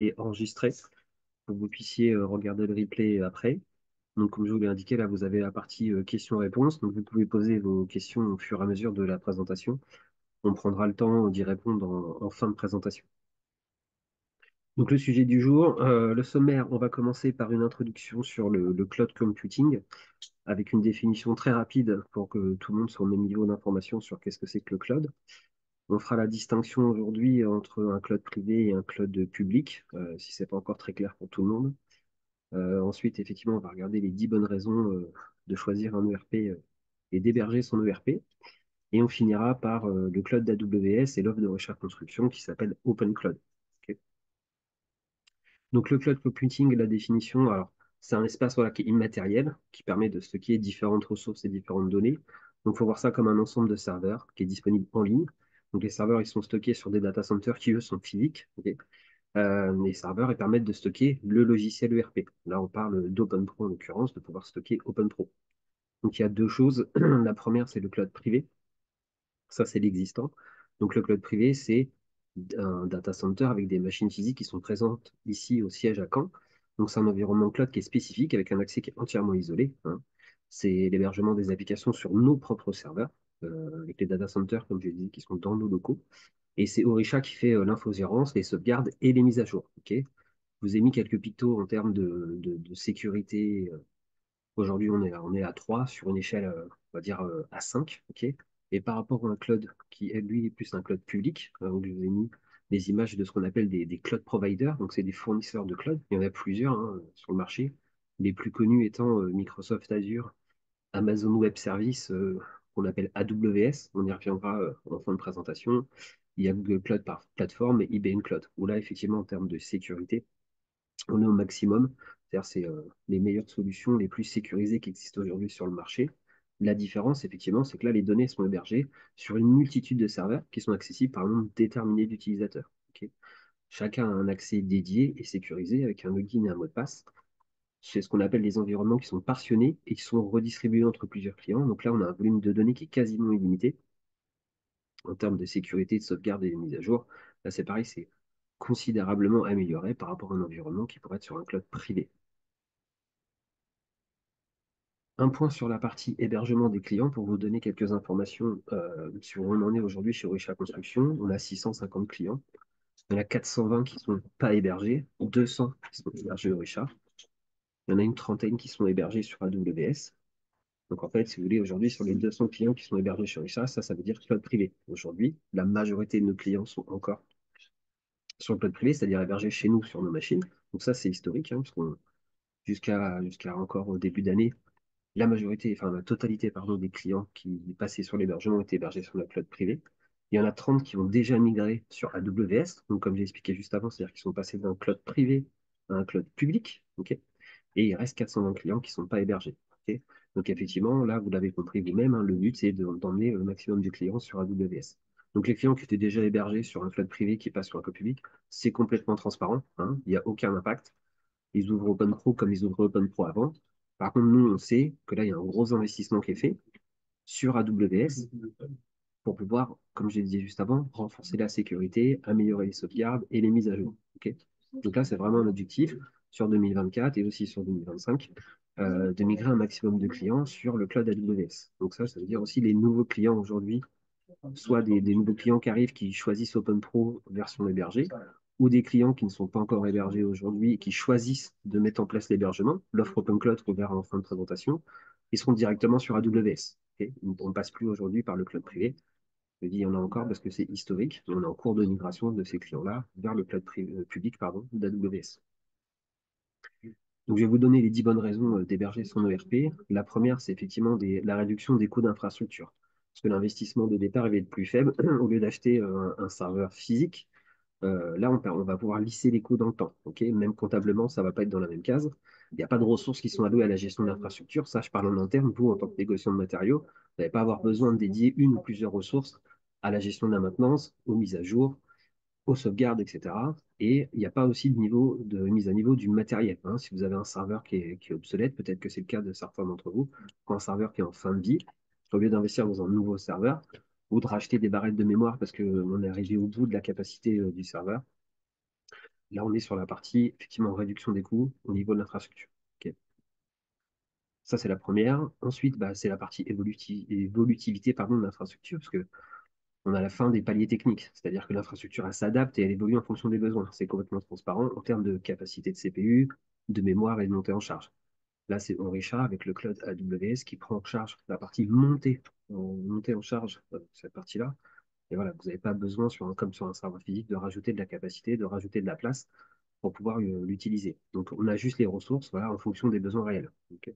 est enregistré pour que vous puissiez regarder le replay après. Donc, comme je vous l'ai indiqué, là, vous avez la partie questions-réponses. Donc, vous pouvez poser vos questions au fur et à mesure de la présentation. On prendra le temps d'y répondre en fin de présentation. Donc, le sujet du jour, le sommaire, on va commencer par une introduction sur le cloud computing, avec une définition très rapide pour que tout le monde soit au même niveau d'information sur qu'est-ce que c'est que le cloud. On fera la distinction aujourd'hui entre un cloud privé et un cloud public, si ce n'est pas encore très clair pour tout le monde. Ensuite, effectivement, on va regarder les 10 bonnes raisons de choisir un ERP et d'héberger son ERP. Et on finira par le cloud d'AWS et l'offre de recherche construction qui s'appelle Open Cloud. Ok. Donc le cloud computing, la définition, alors c'est un espace voilà, qui est immatériel, qui permet de stocker différentes ressources et différentes données. Donc il faut voir ça comme un ensemble de serveurs qui est disponible en ligne. Donc les serveurs, ils sont stockés sur des data centers qui, eux, sont physiques. Ok. Les serveurs, ils permettent de stocker le logiciel ERP. Là, on parle d'OpenPro en l'occurrence, de pouvoir stocker OpenPro. Donc il y a deux choses. La première, c'est le cloud privé. Ça, c'est l'existant. Donc, le cloud privé, c'est un data center avec des machines physiques qui sont présentes ici au siège à Caen. Donc, c'est un environnement cloud qui est spécifique avec un accès qui est entièrement isolé, hein. C'est l'hébergement des applications sur nos propres serveurs, avec les data centers, comme je disais, qui sont dans nos locaux. Et c'est Orisha qui fait l'infogérance, les sauvegardes et les mises à jour. Ok. Je vous ai mis quelques pictos en termes de sécurité. Aujourd'hui, on est à 3 sur une échelle, on va dire, à 5. Ok. Et par rapport à un cloud qui, lui, est plus un cloud public, où je vous ai mis des images de ce qu'on appelle des cloud providers. Donc, c'est des fournisseurs de cloud. Il y en a plusieurs hein, sur le marché. Les plus connus étant Microsoft Azure, Amazon Web Services, qu'on appelle AWS. On y reviendra en fin de présentation. Il y a Google Cloud Platform et IBM Cloud, où là, effectivement, en termes de sécurité, on est au maximum. C'est-à-dire, c'est les meilleures solutions, les plus sécurisées qui existent aujourd'hui sur le marché. La différence, effectivement, c'est que là, les données sont hébergées sur une multitude de serveurs qui sont accessibles par un nombre déterminé d'utilisateurs. Ok. Chacun a un accès dédié et sécurisé avec un login et un mot de passe. C'est ce qu'on appelle les environnements qui sont partionnés et qui sont redistribués entre plusieurs clients. Donc là, on a un volume de données qui est quasiment illimité en termes de sécurité, de sauvegarde et de mise à jour. Là, c'est pareil, c'est considérablement amélioré par rapport à un environnement qui pourrait être sur un cloud privé. Un point sur la partie hébergement des clients pour vous donner quelques informations sur où on en est aujourd'hui chez Orisha Construction. On a 650 clients. Il y en a 420 qui ne sont pas hébergés, 200 qui sont hébergés Orisha. Il y en a une trentaine qui sont hébergés sur AWS. Donc en fait, si vous voulez, aujourd'hui, sur les 200 clients qui sont hébergés sur Orisha, ça veut dire cloud privé. Aujourd'hui, la majorité de nos clients sont encore sur le cloud privé, c'est-à-dire hébergés chez nous sur nos machines. Donc ça, c'est historique, hein, parce qu'on jusqu'à encore au début d'année, la majorité, enfin la totalité, pardon, des clients qui passaient sur l'hébergement étaient hébergés sur la cloud privée. Il y en a 30 qui ont déjà migré sur AWS, donc comme j'ai expliqué juste avant, c'est-à-dire qu'ils sont passés d'un cloud privé à un cloud public, ok. Et il reste 420 clients qui ne sont pas hébergés, ok. Donc effectivement, là, vous l'avez compris vous-même, hein, le but, c'est d'emmener le maximum de clients sur AWS. Donc les clients qui étaient déjà hébergés sur un cloud privé qui passe sur un cloud public, c'est complètement transparent, hein, il n'y a aucun impact. Ils ouvrent OpenPro comme ils ouvraient OpenPro avant. Par contre, nous, on sait que là, il y a un gros investissement qui est fait sur AWS pour pouvoir, comme je l'ai dit juste avant, renforcer la sécurité, améliorer les sauvegardes et les mises à jour. Ok. Donc là, c'est vraiment un objectif sur 2024 et aussi sur 2025 de migrer un maximum de clients sur le cloud AWS. Donc ça veut dire aussi les nouveaux clients aujourd'hui soit des nouveaux clients qui arrivent qui choisissent OpenPro version hébergée, ou des clients qui ne sont pas encore hébergés aujourd'hui et qui choisissent de mettre en place l'hébergement. L'offre OpenCloud qu'on verra en fin de présentation, ils seront directement sur AWS. Okay. On ne passe plus aujourd'hui par le cloud privé. Je dis il y en a encore parce que c'est historique, mais on est en cours de migration de ces clients-là vers le cloud public d'AWS. Donc, je vais vous donner les 10 bonnes raisons d'héberger son ERP. La première, c'est effectivement la réduction des coûts d'infrastructure. Parce que l'investissement de départ il va être plus faible. Au lieu d'acheter un serveur physique, là, on va pouvoir lisser les coûts dans le temps. Ok. Même comptablement, ça ne va pas être dans la même case. Il n'y a pas de ressources qui sont allouées à la gestion de l'infrastructure. Ça, je parle en interne. Vous, en tant que négociant de matériaux, vous n'allez pas avoir besoin de dédier une ou plusieurs ressources à la gestion de la maintenance, aux mises à jour, aux sauvegardes, etc. Et il n'y a pas aussi de niveau de mise à niveau du matériel, hein. Si vous avez un serveur qui est obsolète, peut-être que c'est le cas de certains d'entre vous, quand un serveur qui est en fin de vie, au lieu d'investir dans un nouveau serveur ou de racheter des barrettes de mémoire parce qu'on est arrivé au bout de la capacité du serveur, Là, on est sur la partie, effectivement, réduction des coûts au niveau de l'infrastructure. Ok. Ça, c'est la première. Ensuite, bah, c'est la partie évolutivité pardon, de l'infrastructure, parce que on a la fin des paliers techniques, c'est-à-dire que l'infrastructure, elle s'adapte et elle évolue en fonction des besoins. C'est complètement transparent en termes de capacité de CPU, de mémoire et de montée en charge. Là, c'est Henri-Char avec le cloud AWS qui prend en charge la partie montée en charge, cette partie-là. Et voilà, vous n'avez pas besoin, comme sur un serveur physique, de rajouter de la capacité, de rajouter de la place pour pouvoir l'utiliser. Donc, on a juste les ressources voilà, en fonction des besoins réels. Ok.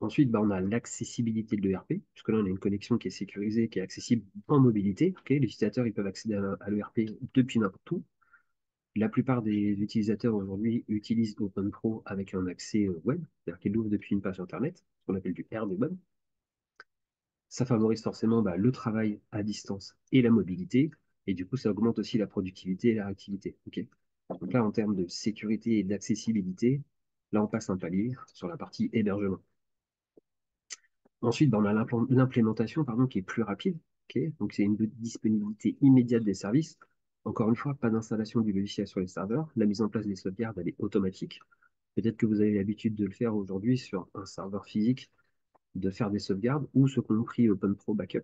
Ensuite, bah, on a l'accessibilité de l'ERP, puisque là, on a une connexion qui est sécurisée, qui est accessible en mobilité. Ok. Les utilisateurs ils peuvent accéder à l'ERP depuis n'importe où. La plupart des utilisateurs aujourd'hui utilisent OpenPro avec un accès web, c'est-à-dire qu'ils l'ouvrent depuis une page Internet, ce qu'on appelle du R des web. Ça favorise forcément bah, le travail à distance et la mobilité, et du coup, ça augmente aussi la productivité et la réactivité. Ok. Donc là, en termes de sécurité et d'accessibilité, là, on passe un palier sur la partie hébergement. Ensuite, bah, on a l'implémentation pardon, qui est plus rapide. Ok. Donc, c'est une disponibilité immédiate des services. Encore une fois, pas d'installation du logiciel sur les serveurs. La mise en place des sauvegardes, elle est automatique. Peut-être que vous avez l'habitude de le faire aujourd'hui sur un serveur physique, de faire des sauvegardes ou ce qu'on prie OpenPro Backup.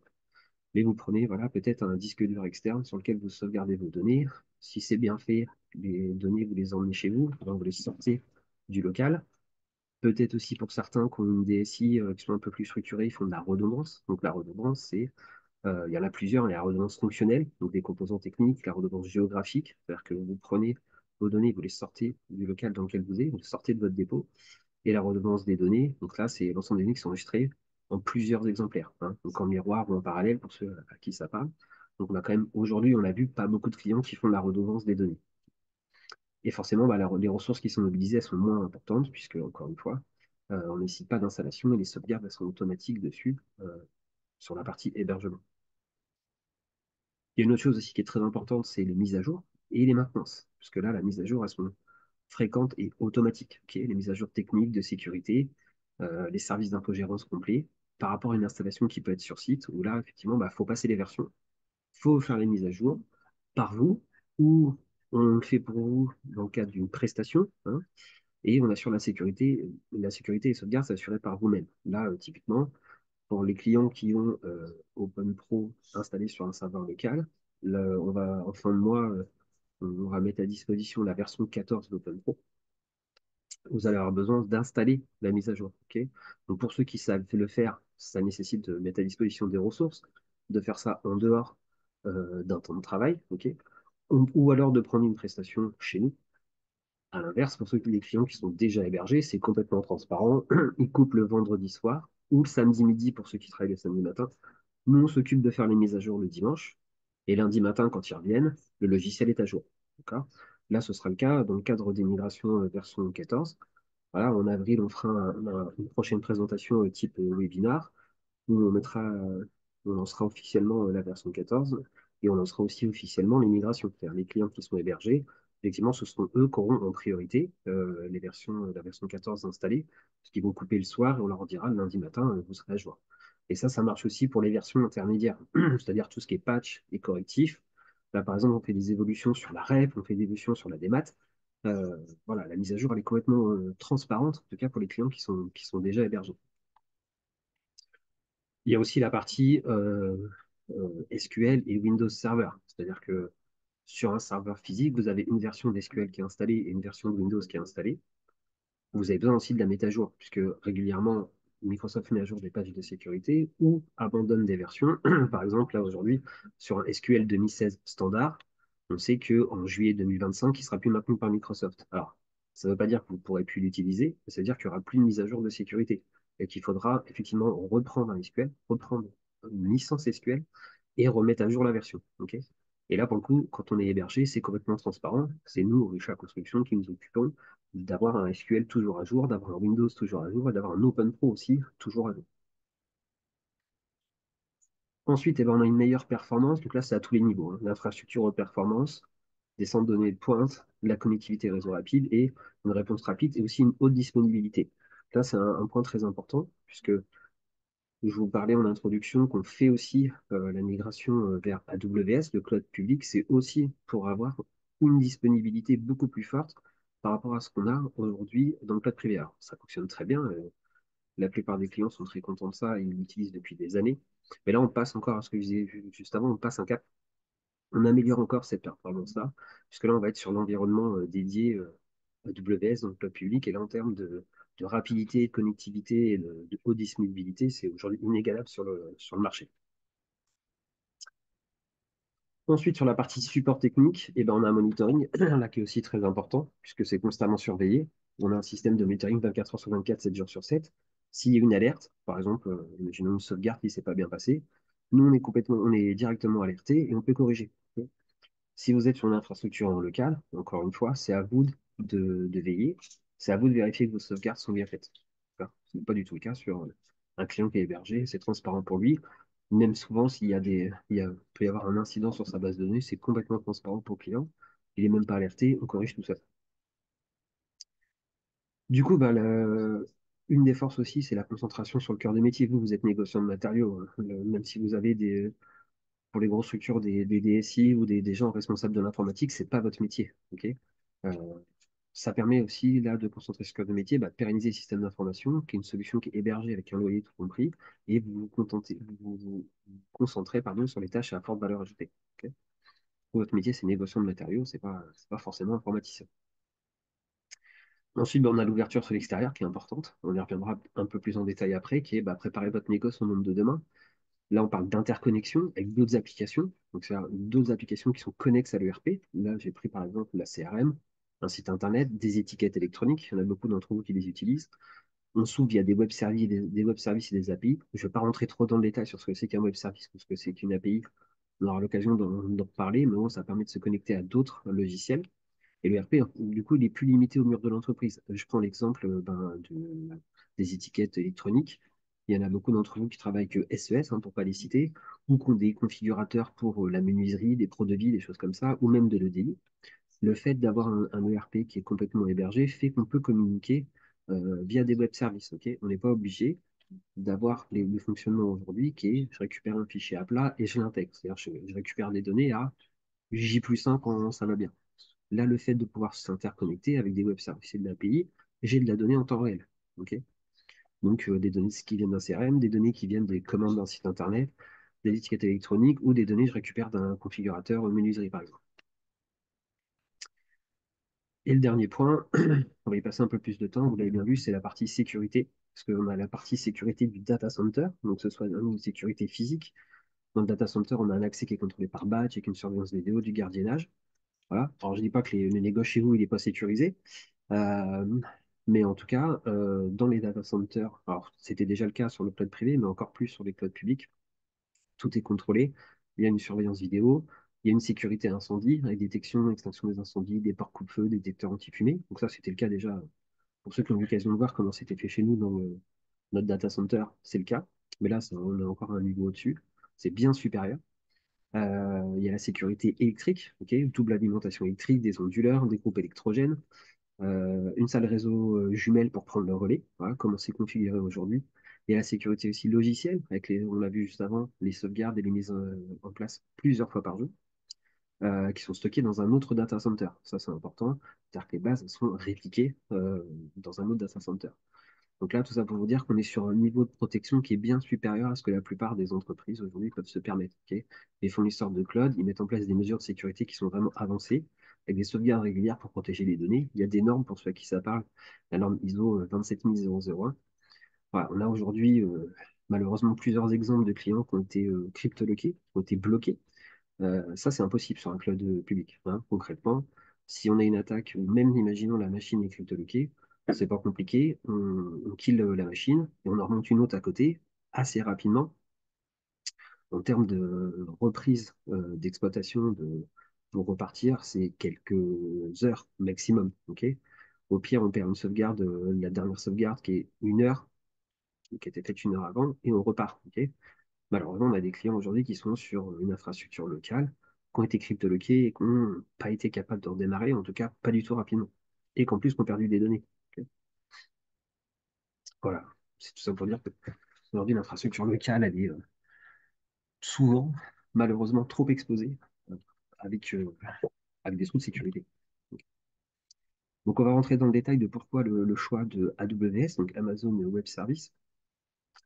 Mais vous prenez voilà, peut-être un disque dur externe sur lequel vous sauvegardez vos données. Si c'est bien fait, les données, vous les emmenez chez vous, donc vous les sortez du local. Peut-être aussi pour certains qui ont une DSI qui sont un peu plus structurés, ils font de la redondance. Donc la redondance, il y en a plusieurs, il y a la redondance fonctionnelle, donc des composants techniques, la redondance géographique, c'est-à-dire que vous prenez vos données, vous les sortez du local dans lequel vous êtes, vous les sortez de votre dépôt, et la redondance des données. Donc là, c'est l'ensemble des données qui sont enregistrées en plusieurs exemplaires, hein, donc en miroir ou en parallèle pour ceux à qui ça parle. Donc on a quand même, aujourd'hui, on a vu pas beaucoup de clients qui font la redondance des données. Et forcément, bah, les ressources qui sont mobilisées, elles sont moins importantes, puisque, encore une fois, on ne nécessite pas d'installation et les sauvegardes, elles sont automatiques dessus, sur la partie hébergement. Il y a une autre chose aussi qui est très importante, c'est les mises à jour et les maintenances. Puisque là, la mise à jour, elles sont fréquentes et automatiques. Ok, les mises à jour techniques de sécurité, les services d'infogérance complets, par rapport à une installation qui peut être sur site, où là, effectivement, il faut passer les versions, il faut faire les mises à jour par vous, ou on le fait pour vous dans le cadre d'une prestation, hein, et on assure la sécurité et sauvegarde, c'est assuré par vous-même. Là, typiquement, pour les clients qui ont OpenPro installé sur un serveur local, là, on va, en fin de mois, on va mettre à disposition la version 14 d'OpenPro. Vous allez avoir besoin d'installer la mise à jour. Ok. Donc pour ceux qui savent le faire, ça nécessite de mettre à disposition des ressources, de faire ça en dehors d'un temps de travail, ok. Ou alors de prendre une prestation chez nous. À l'inverse, pour ceux les clients qui sont déjà hébergés, c'est complètement transparent. Ils coupent le vendredi soir ou le samedi midi pour ceux qui travaillent le samedi matin. Nous, on s'occupe de faire les mises à jour le dimanche. Et lundi matin, quand ils reviennent, le logiciel est à jour. D'accord. Là, ce sera le cas dans le cadre des migrations version 14. Voilà, en avril, on fera une prochaine présentation type webinar où on lancera officiellement la version 14 et on lancera aussi officiellement les migrations. C'est-à-dire les clients qui sont hébergés, effectivement, ce seront eux qui auront en priorité la version 14 installée, parce qu'ils vont couper le soir et on leur dira le lundi matin, vous serez à jour. Et ça marche aussi pour les versions intermédiaires, c'est-à-dire tout ce qui est patch et correctif. Là, par exemple, on fait des évolutions sur la REP, on fait des évolutions sur la démat. Voilà, la mise à jour, elle est complètement transparente, en tout cas pour les clients qui sont déjà hébergés. Il y a aussi la partie SQL et Windows Server. C'est-à-dire que sur un serveur physique, vous avez une version d'SQL qui est installée et une version de Windows qui est installée. Vous avez besoin aussi de la mettre à jour, puisque régulièrement, Microsoft met à jour des pages de sécurité ou abandonne des versions. Par exemple, là aujourd'hui, sur un SQL 2016 standard, on sait qu'en juillet 2025, il ne sera plus maintenu par Microsoft. Alors, ça ne veut pas dire que vous ne pourrez plus l'utiliser, mais ça veut dire qu'il n'y aura plus de mise à jour de sécurité et qu'il faudra effectivement reprendre un SQL, reprendre une licence SQL et remettre à jour la version. Ok. Et là, pour le coup, quand on est hébergé, c'est complètement transparent. C'est nous, Richard Construction, qui nous occupons d'avoir un SQL toujours à jour, d'avoir un Windows toujours à jour et d'avoir un OpenPro aussi toujours à jour. Ensuite, eh ben, on a une meilleure performance. Donc là, c'est à tous les niveaux, hein. L'infrastructure haute performance, des centres de données de pointe, la connectivité réseau rapide et une réponse rapide et aussi une haute disponibilité. Là, c'est un point très important puisque je vous parlais en introduction qu'on fait aussi la migration vers AWS, le cloud public, c'est aussi pour avoir ou une disponibilité beaucoup plus forte par rapport à ce qu'on a aujourd'hui dans le cloud privé. Alors, ça fonctionne très bien. La plupart des clients sont très contents de ça, ils l'utilisent depuis des années. Mais là, on passe encore à ce que je disais juste avant, on passe un cap, on améliore encore cette performance-là, puisque là, on va être sur l'environnement dédié AWS, donc cloud public, et là, en termes de rapidité, de connectivité et de haute disponibilité, c'est aujourd'hui inégalable sur le marché. Ensuite, sur la partie support technique, eh ben, on a un monitoring là, qui est aussi très important, puisque c'est constamment surveillé. On a un système de monitoring 24 heures sur 24, 7 jours sur 7. S'il y a une alerte, par exemple, imaginons une sauvegarde qui ne s'est pas bien passée, nous, on est directement alerté et on peut corriger. Si vous êtes sur une infrastructure locale, encore une fois, c'est à vous de veiller, c'est à vous de vérifier que vos sauvegardes sont bien faites. Ce n'est pas du tout le cas sur un client qui est hébergé, c'est transparent pour lui. Même souvent, peut y avoir un incident sur sa base de données, c'est complètement transparent pour le client. Il n'est même pas alerté, on corrige tout ça. Du coup, une des forces aussi, c'est la concentration sur le cœur de métier. Vous êtes négociant de matériaux, hein. Même si vous avez pour les grosses structures, des DSI ou des gens responsables de l'informatique, c'est pas votre métier. Ok. Euh, Ça permet aussi là de concentrer sur le cœur de métier, de pérenniser le système d'information, qui est une solution qui est hébergée avec un loyer tout compris, et vous concentrez pardon, sur les tâches à forte valeur ajoutée. Ok. Votre métier, c'est négociant de matériaux, c'est pas forcément informaticien. Ensuite, on a l'ouverture sur l'extérieur qui est importante. On y reviendra un peu plus en détail après, qui est préparer votre négoce au monde de demain. Là, on parle d'interconnexion avec d'autres applications. Donc, c'est d'autres applications qui sont connexes à l'ERP. Là, j'ai pris par exemple la CRM, un site internet, des étiquettes électroniques. Il y en a beaucoup d'entre vous qui les utilisent. On s'ouvre via des web services, des web services et des API. Je ne vais pas rentrer trop dans le détail sur ce que c'est qu'un web service ou ce que c'est qu'une API. On aura l'occasion d'en parler, mais bon, ça permet de se connecter à d'autres logiciels. Et le RP, du coup, il est plus limité au mur de l'entreprise. Je prends l'exemple des étiquettes électroniques. Il y en a beaucoup d'entre vous qui travaillent que SES, pour ne pas les citer, ou qui ont des configurateurs pour la menuiserie, des pros de vie, des choses comme ça, ou même de l'EDI. Le fait d'avoir un ERP qui est complètement hébergé fait qu'on peut communiquer via des web services. Ok. On n'est pas obligé d'avoir le fonctionnement aujourd'hui qui est je récupère un fichier à plat et je l'intègre. C'est-à-dire je récupère des données à J+1 quand ça va bien. Là, le fait de pouvoir s'interconnecter avec des web services et de l'API, j'ai de la donnée en temps réel. Ok. Donc, des données qui viennent d'un CRM, des données qui viennent des commandes d'un site internet, des étiquettes électroniques ou des données que je récupère d'un configurateur menuiserie, par exemple. Et le dernier point, on va y passer un peu plus de temps, vous l'avez bien vu, c'est la partie sécurité. Parce qu'on a la partie sécurité du data center, donc que ce soit une sécurité physique. Dans le data center, on a un accès qui est contrôlé par batch, avec une surveillance vidéo, du gardiennage. Voilà. Alors, je ne dis pas que le négoce chez vous, il n'est pas sécurisé. Euh, mais en tout cas, dans les data centers, alors c'était déjà le cas sur le cloud privé, mais encore plus sur les clouds publics, tout est contrôlé. Il y a une surveillance vidéo, il y a une sécurité incendie, avec détection, extinction des incendies, des ports coupe-feu, des détecteurs anti-fumée. Donc ça, c'était le cas déjà pour ceux qui ont eu l'occasion de voir comment c'était fait chez nous dans notre data center, c'est le cas. Mais là, on est encore un niveau au-dessus. C'est bien supérieur. Il y a la sécurité électrique, ok, double alimentation électrique, des onduleurs, des groupes électrogènes, une salle réseau jumelle pour prendre le relais, voilà, comment c'est configuré aujourd'hui. Il y a la sécurité aussi logicielle, on l'a vu juste avant, les sauvegardes et les mises en place plusieurs fois par jour, qui sont stockées dans un autre data center. Ça, c'est important, c'est-à-dire que les bases sont répliquées dans un autre data center. Donc là, tout ça pour vous dire qu'on est sur un niveau de protection qui est bien supérieur à ce que la plupart des entreprises aujourd'hui peuvent se permettre. Ok. Les fournisseurs de cloud, ils mettent en place des mesures de sécurité qui sont vraiment avancées, avec des sauvegardes régulières pour protéger les données. Il y a des normes pour ceux à qui ça parle, la norme ISO 27001. Voilà, on a aujourd'hui malheureusement plusieurs exemples de clients qui ont été cryptoloqués, qui ont été bloqués. Ça, c'est impossible sur un cloud public, hein. Concrètement, si on a une attaque, ou même imaginons la machine est cryptoloquée, c'est pas compliqué, on kill la machine et on en remonte une autre à côté assez rapidement. En termes de reprise d'exploitation, pour repartir, c'est quelques heures maximum. Ok. Au pire, on perd une sauvegarde, la dernière sauvegarde qui est 1 heure, qui a été faite 1 heure avant, et on repart. Ok. Malheureusement, on a des clients aujourd'hui qui sont sur une infrastructure locale, qui ont été cryptoloqués et qui n'ont pas été capables de redémarrer, en tout cas pas du tout rapidement. Et qu'en plus, qui ont perdu des données. Ok. Voilà, c'est tout ça pour dire que aujourd'hui, l'infrastructure locale, elle est souvent, malheureusement, trop exposée, avec avec des trous de sécurité. Donc, on va rentrer dans le détail de pourquoi le choix de AWS, donc Amazon Web Service,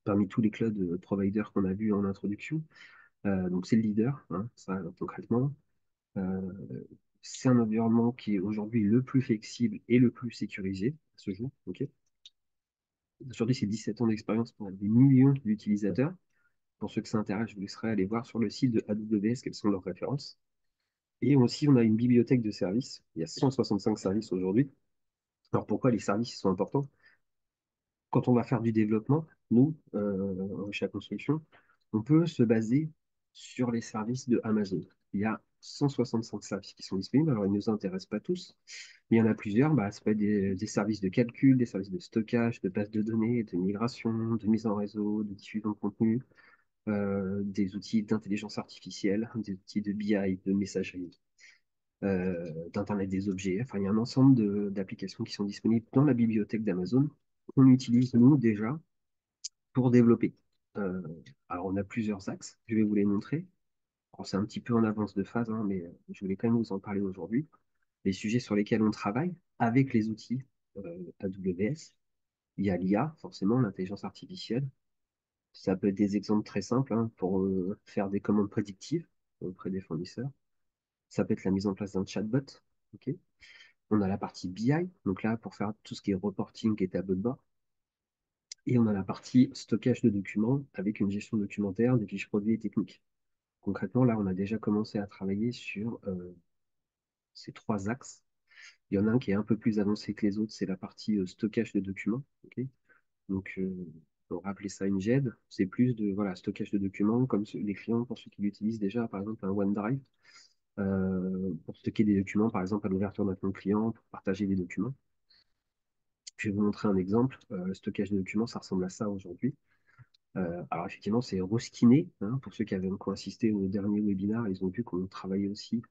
parmi tous les cloud providers qu'on a vus en introduction. Donc, c'est le leader, hein, ça, concrètement. Euh, c'est un environnement qui est aujourd'hui le plus flexible et le plus sécurisé à ce jour. Ok. Aujourd'hui, c'est 17 ans d'expérience pour des millions d'utilisateurs. Pour ceux que ça intéresse, je vous laisserai aller voir sur le site de AWS quelles sont leurs références. Et aussi, on a une bibliothèque de services. Il y a 165 services aujourd'hui. Alors pourquoi les services sont importants? Quand on va faire du développement, nous, chez la construction, on peut se baser sur les services de Amazon. Il y a 165 services qui sont disponibles. Alors, ils ne nous intéressent pas tous, mais il y en a plusieurs. Bah, ça peut être des services de calcul, des services de stockage, de base de données, de migration, de mise en réseau, de diffusion de contenu, des outils d'intelligence artificielle, des outils de BI, de messagerie, d'Internet des objets. Enfin, il y a un ensemble d'applications qui sont disponibles dans la bibliothèque d'Amazon qu'on utilise, nous, déjà, pour développer. Euh, alors, on a plusieurs axes, je vais vous les montrer. Alors, c'est un petit peu en avance de phase, hein, mais je voulais quand même vous en parler aujourd'hui. Les sujets sur lesquels on travaille avec les outils AWS. Il y a l'IA, forcément, l'intelligence artificielle. Ça peut être des exemples très simples hein, pour faire des commandes prédictives auprès des fournisseurs. Ça peut être la mise en place d'un chatbot. Ok. On a la partie BI, donc là, pour faire tout ce qui est reporting et tableau de bord. Et on a la partie stockage de documents avec une gestion documentaire des fiches produits et techniques. Concrètement, là, on a déjà commencé à travailler sur ces trois axes. Il y en a un qui est un peu plus avancé que les autres, c'est la partie stockage de documents. Ok. Donc, on va appeler ça une GED. C'est plus de voilà, stockage de documents, comme les clients, pour ceux qui l'utilisent déjà, par exemple, un OneDrive, pour stocker des documents, par exemple, à l'ouverture d'un compte client, pour partager des documents. Je vais vous montrer un exemple. Le stockage de documents, ça ressemble à ça aujourd'hui. Alors effectivement, c'est reskiné. Hein, pour ceux qui avaient encore assisté au dernier webinaire, ils ont vu qu'on travaillait aussi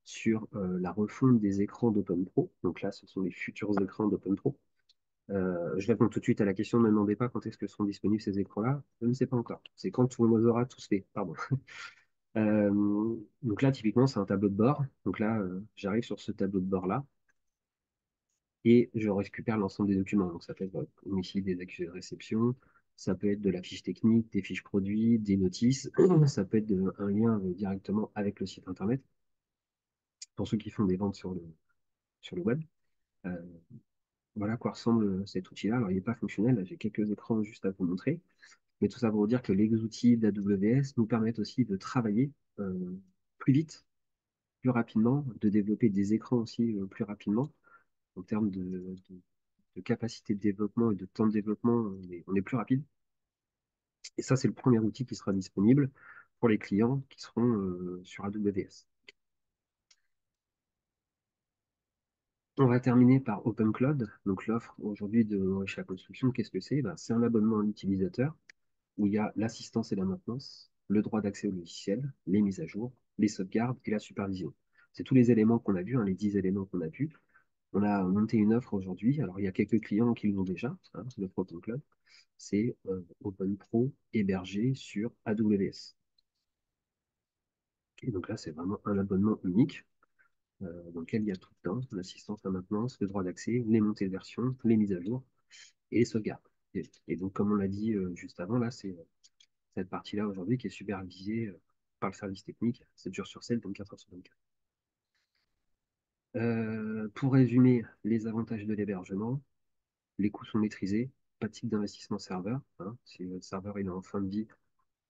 sur la refonte des écrans d'OpenPro. Donc là, ce sont les futurs écrans d'OpenPro. Je réponds tout de suite à la question, ne me demandez pas quand est-ce que seront disponibles ces écrans-là. Je ne sais pas encore. C'est quand on les aura tous fait. Pardon. Donc là, typiquement, c'est un tableau de bord. Donc là, j'arrive sur ce tableau de bord-là et je récupère l'ensemble des documents. Donc ça peut être comme ici des accusés de réception, ça peut être de la fiche technique, des fiches produits, des notices, ça peut être un lien directement avec le site internet pour ceux qui font des ventes sur le web. Euh, voilà à quoi ressemble cet outil-là. Alors il n'est pas fonctionnel, là, j'ai quelques écrans juste à vous montrer, mais tout ça pour vous dire que les outils d'AWS nous permettent aussi de travailler plus vite, plus rapidement, de développer des écrans aussi plus rapidement en termes de capacité de développement et de temps de développement, on est plus rapide. Et ça, c'est le premier outil qui sera disponible pour les clients qui seront sur AWS. On va terminer par Open Cloud. Donc l'offre aujourd'hui de chez la construction, qu'est-ce que c'est? Ben, c'est un abonnement à l'utilisateur où il y a l'assistance et la maintenance, le droit d'accès au logiciel, les mises à jour, les sauvegardes et la supervision. C'est tous les éléments qu'on a vus, hein, les 10 éléments qu'on a vus. On a monté une offre aujourd'hui. Alors, il y a quelques clients qui l'ont déjà, hein, l'offre Open Cloud. C'est OpenPro hébergé sur AWS. Et donc là, c'est vraiment un abonnement unique dans lequel il y a tout le temps l'assistance, la maintenance, le droit d'accès, les montées de version, les mises à jour et les sauvegardes. Et donc, comme on l'a dit juste avant, là, c'est cette partie-là aujourd'hui qui est supervisée par le service technique 7 jours sur 7, 24 heures sur 24. Pour résumer, les avantages de l'hébergement, les coûts sont maîtrisés, pas de type d'investissement serveur. Hein. Si votre serveur il est en fin de vie,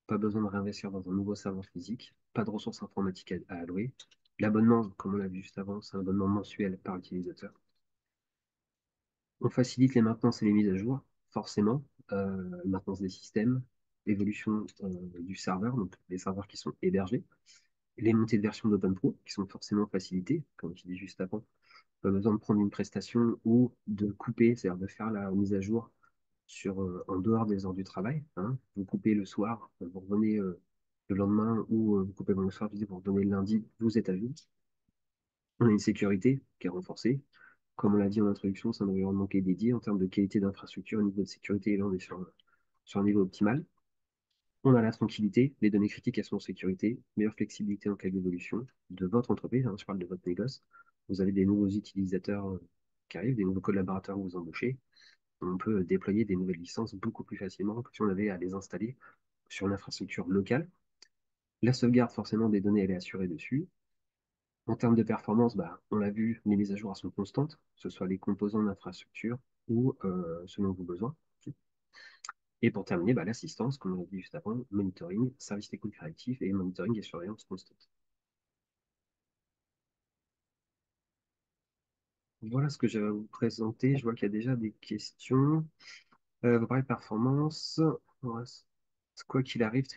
pas besoin de réinvestir dans un nouveau serveur physique, pas de ressources informatiques à allouer. L'abonnement, comme on l'a vu juste avant, c'est un abonnement mensuel par utilisateur. On facilite les maintenances et les mises à jour, forcément, maintenance des systèmes, évolution du serveur, donc les serveurs qui sont hébergés, les montées de version d'OpenPro qui sont forcément facilitées, comme je disais juste avant. Pas besoin de prendre une prestation ou de couper, c'est-à-dire de faire la mise à jour en dehors des heures du travail. Hein. Vous coupez le soir, vous revenez le lendemain ou vous coupez le soir, vous revenez le lundi, vous êtes à jour. On a une sécurité qui est renforcée. Comme on l'a dit en introduction, c'est un environnement qui est dédié en termes de qualité d'infrastructure, au niveau de sécurité, et là on est sur un niveau optimal. On a la tranquillité, les données critiques, elles sont en sécurité, meilleure flexibilité en cas d'évolution de votre entreprise, hein, je parle de votre négoce. Vous avez des nouveaux utilisateurs qui arrivent, des nouveaux collaborateurs que vous embauchez. On peut déployer des nouvelles licences beaucoup plus facilement que si on avait à les installer sur une infrastructure locale. La sauvegarde, forcément, des données, elle est assurée dessus. En termes de performance, bah, on l'a vu, les mises à jour elles sont constantes, que ce soit les composants d'infrastructure ou selon vos besoins. Et pour terminer, bah, l'assistance, comme on l'a dit juste avant, monitoring, service technique réactif et monitoring et surveillance constante. Voilà ce que j'ai à vous présenter. Je vois qu'il y a déjà des questions. Vous parlez de performance. Ouais, quoi qu'il arrive,